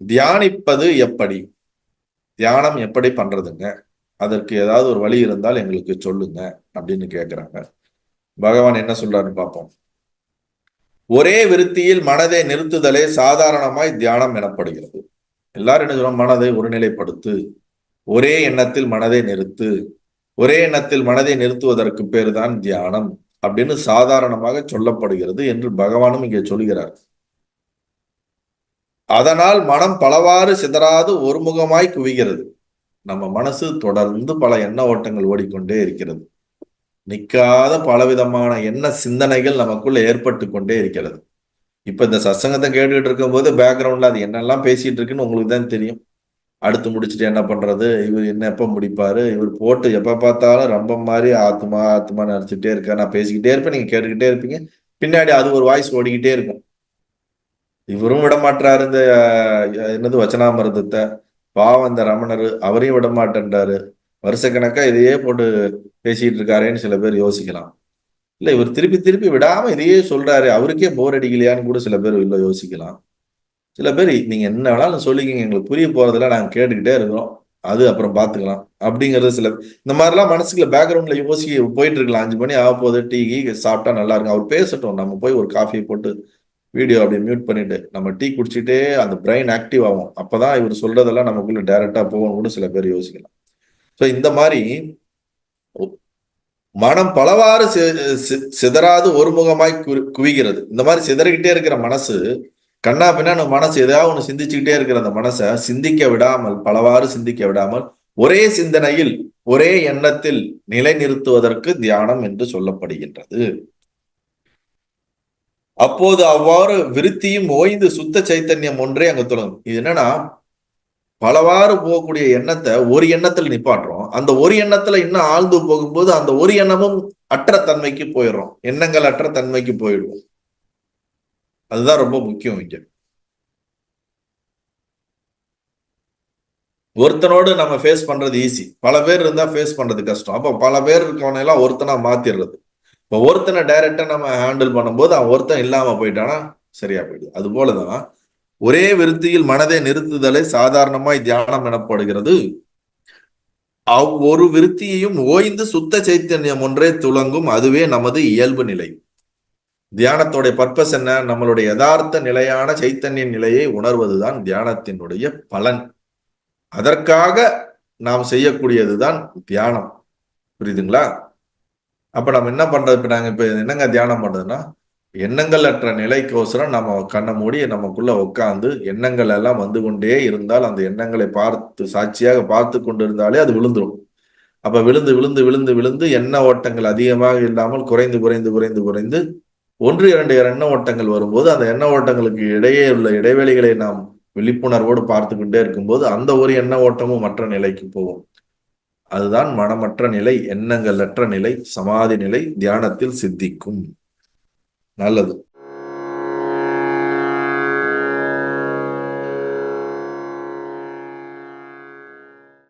தியானிப்பது எப்படி? தியானம் எப்படி பண்றதுங்க? அதற்கு ஏதாவது ஒரு வழி இருந்தால் எங்களுக்கு சொல்லுங்க அப்படின்னு கேட்கிறாங்க. பகவான் என்ன சொல்றாருன்னு பார்ப்போம். ஒரே விருத்தியில் மனதை நிறுத்துதலே சாதாரணமாய் தியானம் எனப்படுகிறது. எல்லாரும் என்ன சொல்றோம்? மனதை ஒருநிலைப்படுத்து, ஒரே எண்ணத்தில் மனதை நிறுத்து, ஒரே எண்ணத்தில் மனதை நிறுத்துவதற்கு பேர் தான் தியானம் அப்படின்னு சாதாரணமாக சொல்லப்படுகிறது என்று பகவானும் இங்கே சொல்கிறார். அதனால் மனம் பலவாறு சிதறாது ஒருமுகமாய் குவிகிறது. நம்ம மனசு தொடர்ந்து பல எண்ண ஓட்டங்கள் ஓடிக்கொண்டே இருக்கிறது. நிற்காத பலவிதமான எண்ண சிந்தனைகள் நமக்குள்ள ஏற்பட்டு கொண்டே இருக்கிறது. இப்ப இந்த சத்சங்கத்தை கேட்டுக்கிட்டு இருக்கும்போது பேக்ரவுண்ட்ல அது என்னெல்லாம் பேசிட்டு இருக்குன்னு உங்களுக்கு தான் தெரியும். அடுத்து முடிச்சுட்டு என்ன பண்றது, இவர் என்ன எப்ப முடிப்பாரு, இவர் போட்டு எப்ப பார்த்தாலும் ரொம்ப மாதிரி ஆத்மா ஆத்மா நினைச்சுட்டே இருக்க, நான் பேசிக்கிட்டே இருப்பேன், நீங்க கேட்டுக்கிட்டே இருப்பீங்க. பின்னாடி அது ஒரு வாய்ஸ் ஓடிக்கிட்டே இருக்கும். இவரும் விட மாட்டாரு இந்த என்னது வச்சனாமிர்தத்தை. பாவம் இந்த ரமணர் அவரையும் விட மாட்டேன்றாரு. வருஷக்கணக்கா இதையே போட்டு பேசிட்டு இருக்காரேன்னு சில பேர் யோசிக்கலாம். இல்ல இவர் திருப்பி திருப்பி விடாம இதையே சொல்றாரு, அவருக்கே போர் அடிக்கலையான்னு கூட சில பேர் இல்ல யோசிக்கலாம். சில பேர் நீங்க என்ன வேணாலும் சொல்லிக்கிங்க, எங்களுக்கு புரிய போறதுல நாங்க கேட்டுக்கிட்டே இருக்கிறோம், அது அப்புறம் பாத்துக்கலாம் அப்படிங்கறது சில இந்த மாதிரிலாம் மனசுக்குள்ள பேக்ரவுண்ட்ல யோசி போயிட்டு இருக்கலாம். 5 மணி ஆக போகுது, டீ சாப்பிட்டா நல்லா இருக்கும், அவர் பேசட்டும், நம்ம போய் ஒரு காஃபி போட்டு வீடியோ அப்படி மியூட் பண்ணிட்டு நம்ம டீ குடிச்சிட்டே அந்த பிரெயின் ஆக்டிவ் ஆகும். அப்பதான் இவர் சொல்றதெல்லாம் நமக்குள்ள டைரக்டா போகணும் கூட சில பேர் யோசிக்கலாம். ஸோ இந்த மாதிரி மனம் பலவாறு சிதறாது ஒருமுகமாய் குவிகிறது. இந்த மாதிரி சிதறிக்கிட்டே இருக்கிற மனசு கண்ணா பின்னா நம்ம மனசு எதாவது ஒண்ணு சிந்திச்சுக்கிட்டே இருக்கிற அந்த மனசை சிந்திக்க விடாமல், பலவாறு சிந்திக்க விடாமல் ஒரே சிந்தனையில் ஒரே எண்ணத்தில் நிலைநிறுத்துவதற்கு தியானம் என்று சொல்லப்படுகின்றது. அப்போது அவ்வாறு விருத்தியும் ஓய்ந்து சுத்த சைத்தன்யம் ஒன்றே அங்க தொடங்கும். இது என்னன்னா, பலவாறு போகக்கூடிய எண்ணத்தை ஒரு எண்ணத்துல நிப்பாட்டுறோம். அந்த ஒரு எண்ணத்துல இன்னும் ஆழ்ந்து போகும்போது அந்த ஒரு எண்ணமும் அற்ற தன்மைக்கு போயிடுறோம். எண்ணங்கள் அற்ற தன்மைக்கு போயிடுவோம். அதுதான் ரொம்ப முக்கியம் இங்க. ஒருத்தனோடு நம்ம ஃபேஸ் பண்றது ஈஸி, பல பேர் இருந்தா ஃபேஸ் பண்றது கஷ்டம். அப்ப பல பேர் இருக்கவன எல்லாம் ஒருத்தனா மாத்திடுறது. இப்போ ஒருத்தனை டைரக்டா நம்ம ஹேண்டில் பண்ணும்போது அவன் ஒருத்தன் இல்லாம போயிட்டானா சரியா போயிடுது. அது போலதான் ஒரே விருத்தியில் மனதை நிறுத்துதலை சாதாரணமாய் தியானம் எனப்படுகிறது. அவ்வொரு விருத்தியையும் ஓய்ந்து சுத்த சைத்தன்யம் ஒன்றே துளங்கும், அதுவே நமது இயல்பு நிலை. தியானத்தோட பர்பஸ் என்ன? நம்மளுடைய யதார்த்த நிலையான சைத்தன்ய நிலையை உணர்வதுதான் தியானத்தினுடைய பலன். அதற்காக நாம் செய்யக்கூடியதுதான் தியானம். புரியுதுங்களா? அப்ப நம்ம என்ன பண்றது? இப்ப நாங்க இப்ப என்னங்க தியானம் பண்றதுன்னா, எண்ணங்கள் அற்ற நிலைக்கோசரம் நம்ம கண்ணை மூடி நமக்குள்ள உட்காந்து எண்ணங்கள் எல்லாம் வந்து கொண்டே இருந்தால் அந்த எண்ணங்களை பார்த்து சாட்சியாக பார்த்து கொண்டு இருந்தாலே அது விழுந்துடும். அப்ப விழுந்து விழுந்து விழுந்து விழுந்து எண்ண ஓட்டங்கள் அதிகமாக இல்லாமல் குறைந்து குறைந்து குறைந்து குறைந்து 1-2 எண்ண ஓட்டங்கள் வரும்போது அந்த எண்ண ஓட்டங்களுக்கு இடையே உள்ள இடைவெளிகளை நாம் விழிப்புணர்வோடு பார்த்து கொண்டே இருக்கும்போது அந்த ஒரு எண்ண ஓட்டமும் மற்ற நிலைக்கு போகும். அதுதான் மனமற்ற நிலை, எண்ணங்கள் அற்ற நிலை, சமாதி நிலை தியானத்தில் சித்திக்கும். நல்லது.